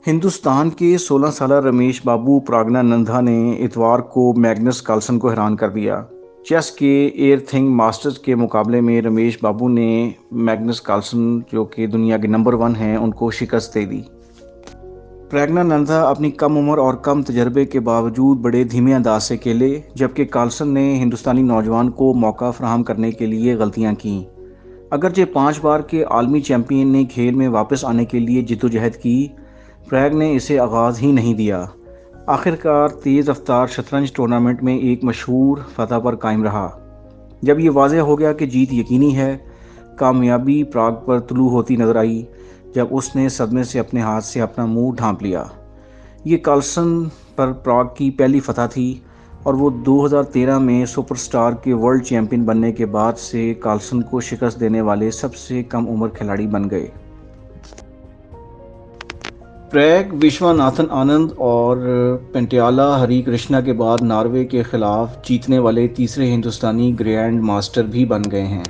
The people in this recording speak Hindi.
हिंदुस्तान के 16 साला रमेश बाबू प्राज्ञानंदा ने इतवार को मैग्नस कार्लसन को हैरान कर दिया। चेस के एयरथिंग मास्टर्स के मुकाबले में रमेश बाबू ने मैग्नस कार्लसन जो कि दुनिया के नंबर 1 हैं उनको शिकस्त दे दी। प्रज्ञानंदा अपनी कम उम्र और कम तजर्बे के बावजूद बड़े धीमे अंदाज से खेले, जबकि कार्लसन ने हिंदुस्तानी नौजवान को मौका फराहम करने के लिए गलतियां की। अगरचे 5 बार के आलमी चैंपियन ने खेल में वापस आने के लिए जिद्दोजहद की, प्रैग ने इसे आगाज़ ही नहीं दिया। आखिरकार तेज़ रफ्तार शतरंज टूर्नामेंट में एक मशहूर फतह पर कायम रहा। जब ये वाज़ेह हो गया कि जीत यकीनी है, कामयाबी प्राग पर तुलू होती नजर आई जब उसने सदमे से अपने हाथ से अपना मुंह ढांप लिया। ये कार्लसन पर प्राग की पहली फतह थी और वो 2013 में सुपरस्टार के वर्ल्ड चैंपियन बनने के बाद से कार्लसन को शिकस्त देने वाले सबसे कम उम्र खिलाड़ी बन गए। प्रैग विश्वनाथन आनंद और पेंटियाला हरी कृष्णा के बाद नॉर्वे के खिलाफ जीतने वाले तीसरे हिंदुस्तानी ग्रैंड मास्टर भी बन गए हैं।